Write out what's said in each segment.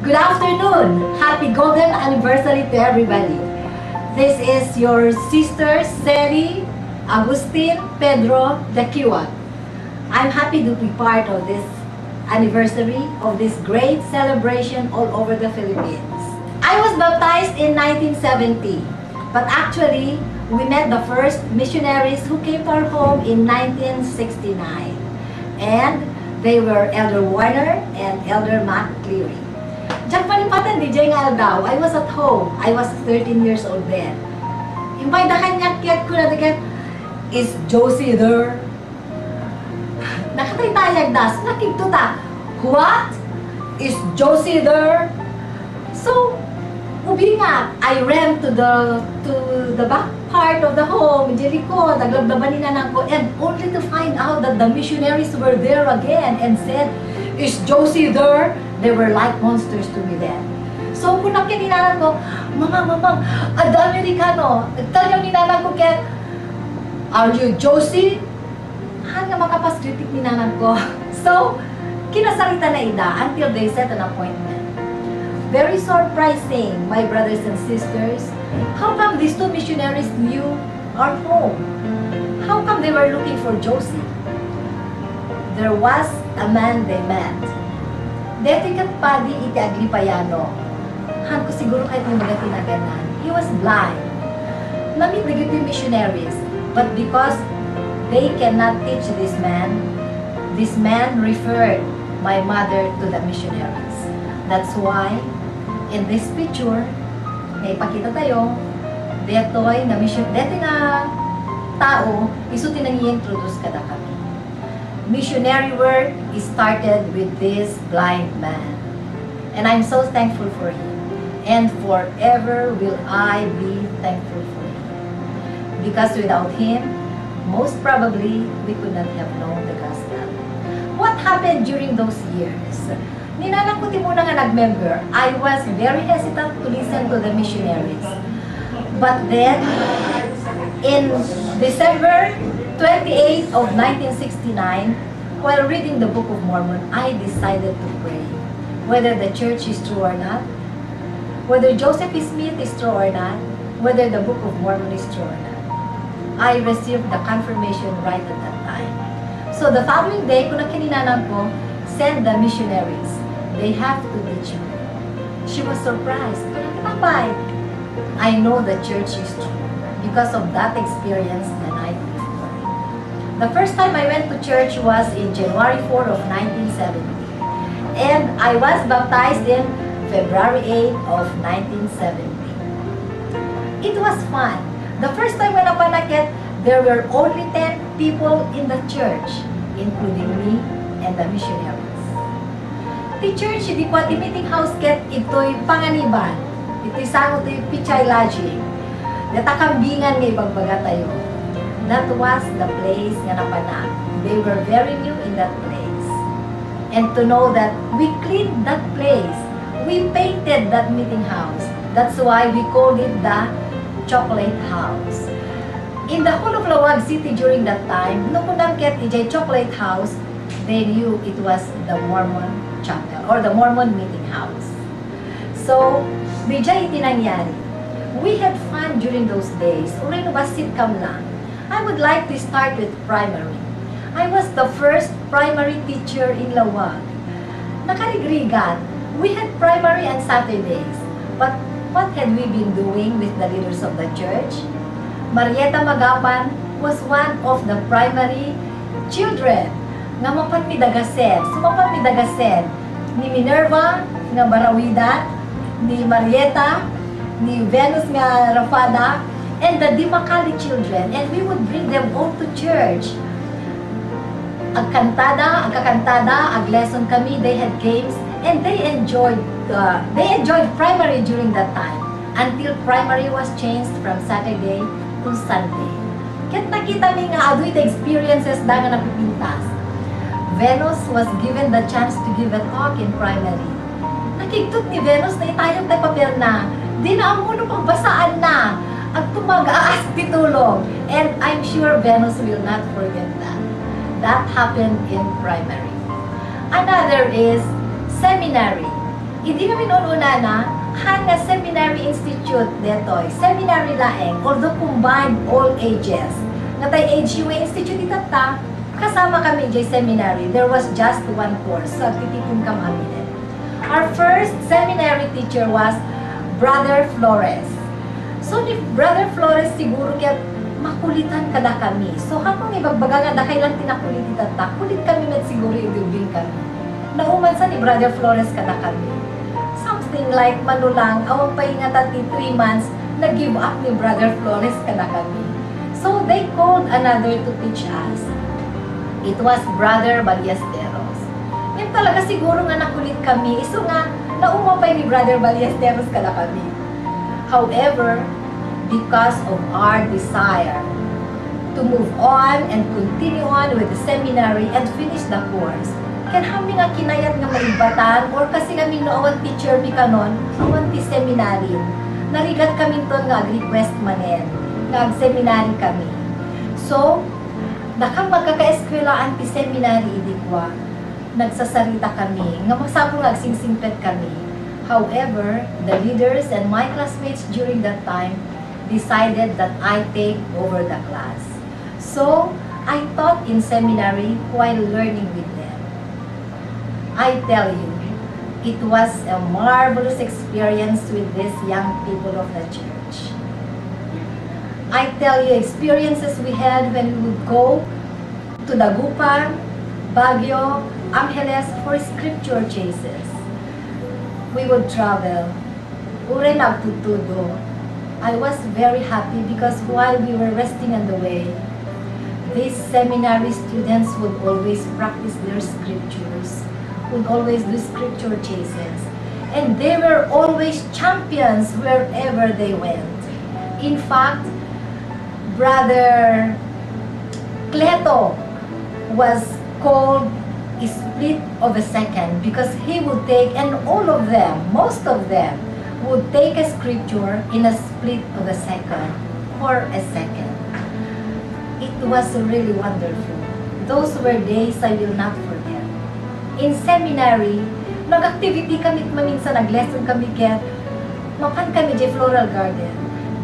Good afternoon! Happy golden anniversary to everybody. This is your sisters, Cely, Agustin, Pedro, Daquioag. I'm happy to be part of this anniversary of this great celebration all over the Philippines. I was baptized in 1970, but actually, we met the first missionaries who came to our home in 1969. And they were Elder Warner and Elder Matt Cely. Diyan palipatan, DJ nga daw. I was at home. I was 13 years old then. Impay dahan niya kiyat ko na dagat, is Josie there? Nakatay das, nakigtuta. What? Is Josie there? So, ubi nga, I ran to the back part of the home, Jericho, naglablaban nila ko, and only to find out that the missionaries were there again and said, is Josie there? They were like monsters to me then. So, kung nakikinalan ko, Mama, ad Amerikano, talyong ninalan ko kaya, are you Josie? Hanga makapascritic ninalan ko. So, kinasarita na ida until they set an appointment. Very surprising, my brothers and sisters. How come these two missionaries knew our home? How come they were looking for Josie? There was a man they met. Dito kat padi iti aglipayano. Han ko siguro kahit yung mga tinaganan. He was blind. Namit na yung missionaries. But because they cannot teach this man referred my mother to the missionaries. That's why, in this picture, may pakita tayo, deto'y na mission, deto'y na tao, isuti nang i-introduce kada kami. Missionary work is started with this blind man. And I'm so thankful for him. And forever will I be thankful for him. Because without him, most probably, we could not have known the gospel. What happened during those years? Ninalang ko muna nga nag-member, I was very hesitant to listen to the missionaries. But then, in December 28 of 1969, while reading the Book of Mormon, I decided to pray. Whether the church is true or not, whether Joseph Smith is true or not, whether the Book of Mormon is true or not. I received the confirmation right at that time. So the following day, kung nakininanan ko, send the missionaries. They have to teach me. She was surprised. I know the church is true because of that experience the night before. The first time I went to church was in January 4 of 1970. And I was baptized in February 8 of 1970. It was fun. The first time when I panakit, there were only 10 people in the church, including me and the missionaries. The church, di ko at meeting house ket ito'y panganiban. Ito'y sango ito'y pichay lodging. Natakambingan ng ibang baga tayo. That was the place nga napanag. They were very new in that place. And to know that we cleaned that place, we painted that meeting house. That's why we called it the Chocolate House. In the whole of Laoag City during that time, nung kunang ket ijay Chocolate House, they knew it was the Mormon chapel or the Mormon meeting house. So, bijay itinangyari. We had fun during those days. Urino ba sitcom lang. I would like to start with primary. I was the first primary teacher in Laoag. Nakarigrigan, we had primary on Saturdays. But what had we been doing with the leaders of the church? Marieta Magapan was one of the primary children nga mapan mi dagasen. Sumapan mi dagasen ni Minerva nga Barawidan, ni Marieta, ni Venus nga Rafada, and the Dimakali children. And we would bring them all to church. Agkantada, ag-lesson kami, they had games, and they enjoyed primary during that time until primary was changed from Saturday to Sunday. Ket nakita mi nga adoy the experiences da nga napipintas. Venus was given the chance to give a talk in primary. Nakigtut ni Venus na itayong tayo papel na, di na ang muno pagbasaan na, at tumag-aas titulong. And I'm sure Venus will not forget that. That happened in primary. Another is seminary. Hindi kami noon una na, hanga Seminary Institute detoy, Seminary laeng, although combined all ages. Natay age yung institute itata, kasama kami dyan seminary. There was just one course, so titipon kam amin. Our first seminary teacher was Brother Flores. So ni Brother Flores siguro kaya makulitan kada kami. So habang ibagbaga nga dahil lang tinakulit itata, kulit kami met siguro idubing kami. Nauman sa ni Brother Flores kada kami. Something like manulang, awang paingatan ti 3 months, nag-give up ni Brother Flores kada kami. So they called another to teach us. It was Brother Ballesteros. Ngayon talaga siguro nga nakulit kami, iso nga naumapay ni Brother Ballesteros kada kami. However, because of our desire to move on and continue on with the seminary and finish the course, kan kami nga kinayat nga maibatan or kasi kami no awan teacher mi kanon, awan ti seminary. Narigat kami ton nga request manen, nga seminary kami. So, nakang magkaka-eskwelaan ti seminary idikwa, nagsasarita kami, nga magsapong agsingsingpet kami. However, the leaders and my classmates during that time decided that I take over the class. So, I taught in seminary while learning with them. I tell you, it was a marvelous experience with these young people of the church. I tell you, experiences we had when we would go to Dagupan, Baguio, Angeles for scripture chases. We would travel. Ure nagtutudo. I was very happy because while we were resting on the way, these seminary students would always practice their scriptures, would always do scripture chases. And they were always champions wherever they went. In fact, Brother Cleto was called a split of a second because he would take, and all of them, most of them, would take a scripture in a split of a second or a second. It was really wonderful. Those were days I will not forget. In seminary, nag-activity kami maminsan, nag-lesson kami kaya mapan kami di Floral Garden.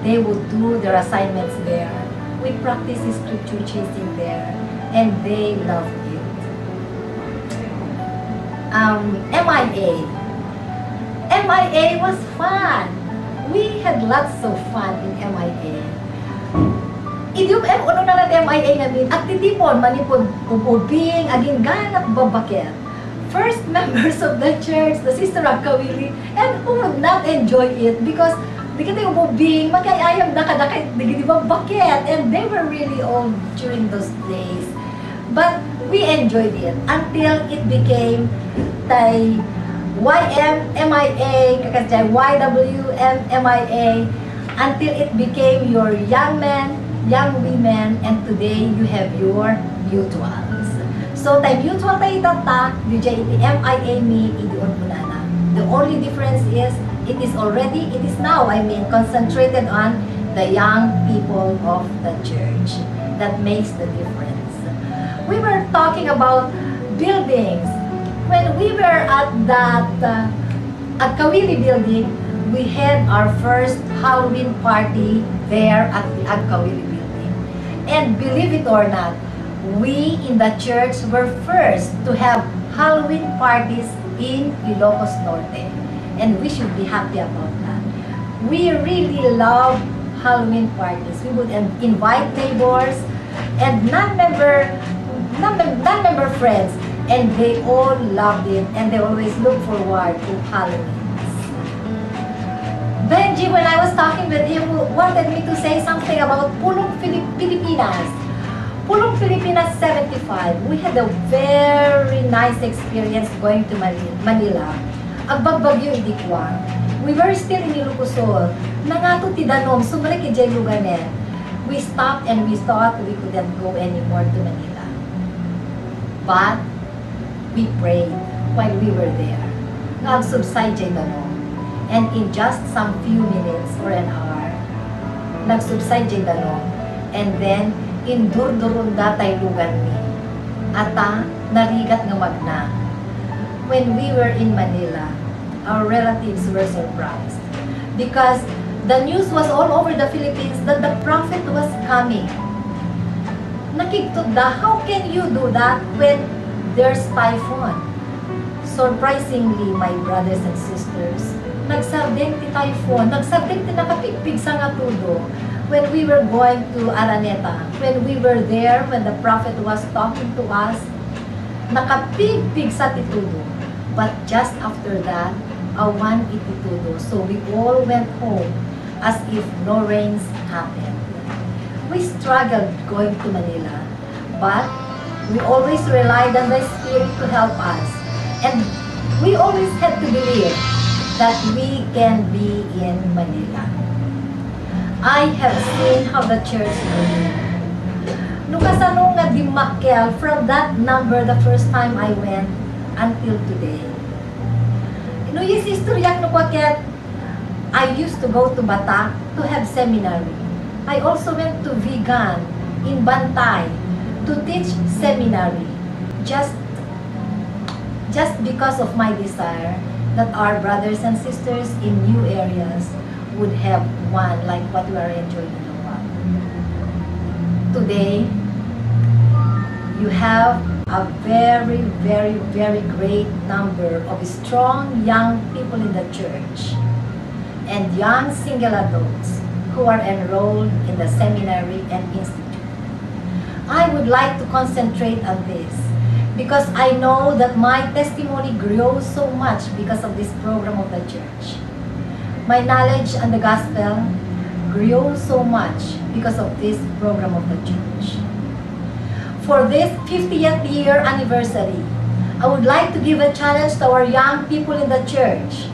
They would do their assignments there. We practiced scripture chasing there, and they loved it. MIA. MIA was fun. We had lots of fun in MIA. Idiom uno na lang MIA namin, at titipon, manipod, ubing, aging ganap babaket. First members of the church, the Sister of Kawili, and who would not enjoy it because di kita yung ubing, magkayayam na kadakit, di ba baket, and they were really old during those days. But we enjoyed it until it became tay YMMIA, kakasya YWMMIA, until it became your young men, young women, and today you have your mutuals. So tay mutual tayo itata, DJ iti MIA mi, idion mo na. The only difference is, it is now, concentrated on the young people of the church. That makes the difference. We were talking about buildings. When we were at that, at Kawili building, we had our first Halloween party there at the Kawili building. And believe it or not, we in the church were first to have Halloween parties in Ilocos Norte. And we should be happy about that. We really love Halloween parties. We would invite neighbors and non-member friends, and they all loved it, and they always look forward to Halloween. Benji, when I was talking with him, wanted me to say something about Pulong Pilipinas. Pulong Pilipinas 75. We had a very nice experience going to Manila. Agbagbagyo idikwa. We were still in Ilocosol. Nangato ti danom, sumalik ijay luganen. We stopped and we thought we couldn't go anymore to Manila. But we prayed while we were there. Nagsubside jay danom. And in just some few minutes or an hour, nagsubside jay danom. And then, indurdurunda tay lugan mi. Ata, narigat nga magna. When we were in Manila, our relatives were surprised because the news was all over the Philippines that the prophet was coming. Nakikita, how can you do that when there's typhoon? Surprisingly, my brothers and sisters, nagsabding ti typhoon, nagsabding ti nakapigpig sa nga tudo when we were going to Araneta, when we were there, when the prophet was talking to us, nakapigpig sa titudo. But just after that, awan ititudo. So we all went home as if no rains happened. We struggled going to Manila, but we always relied on the Spirit to help us. And we always had to believe that we can be in Manila. I have seen how the church moved. Nung kasano nga dimakkel from that number the first time I went until today. No, yes, istoryak no kwaket, I used to go to Batak to have seminary. I also went to Vigan in Bantay to teach seminary just because of my desire that our brothers and sisters in new areas would have one like what we are enjoying in Laoag. Today, you have a very, very, very great number of strong young people in the church and young single adults who are enrolled in the seminary and institute. I would like to concentrate on this because I know that my testimony grows so much because of this program of the church. My knowledge on the gospel grew so much because of this program of the church. For this 50th year anniversary, I would like to give a challenge to our young people in the church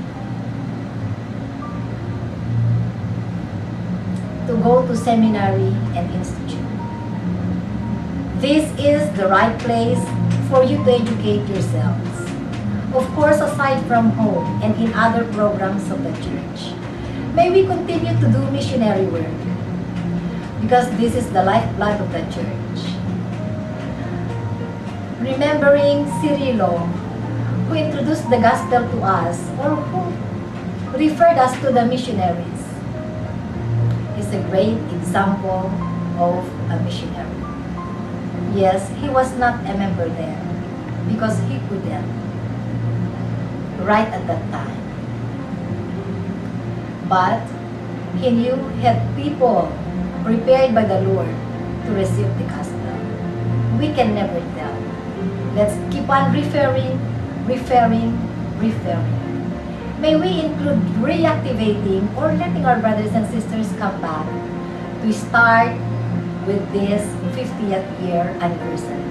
to go to seminary and institute. This is the right place for you to educate yourselves. Of course, aside from home and in other programs of the church. May we continue to do missionary work because this is the lifeblood of the church. Remembering Cyrilo, who introduced the gospel to us or who referred us to the missionaries, is a great example of a missionary. Yes, he was not a member there because he couldn't right at that time. But he knew he had people prepared by the Lord to receive the gospel. We can never tell. Let's keep on referring. May we include reactivating or letting our brothers and sisters come back to start with this 50th year anniversary.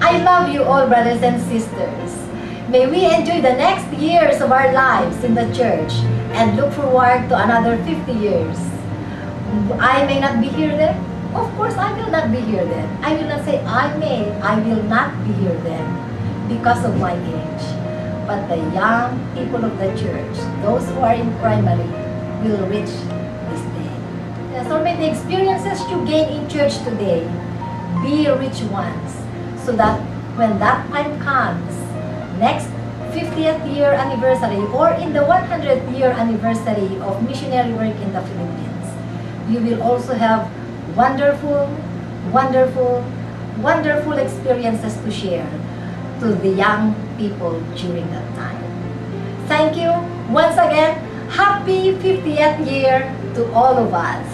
I love you all, brothers and sisters. May we enjoy the next years of our lives in the church and look forward to another 50 years. I may not be here then. Of course, I will not be here then. I will not say I will not be here then because of my age. But the young people of the church, those who are in primary, will reach this day. Yes, or may the experiences you gain in church today be rich ones, so that when that time comes, next 50th year anniversary or in the 100th year anniversary of missionary work in the Philippines, you will also have wonderful experiences to share to the young people during that time. Thank you once again. Happy 50th year to all of us.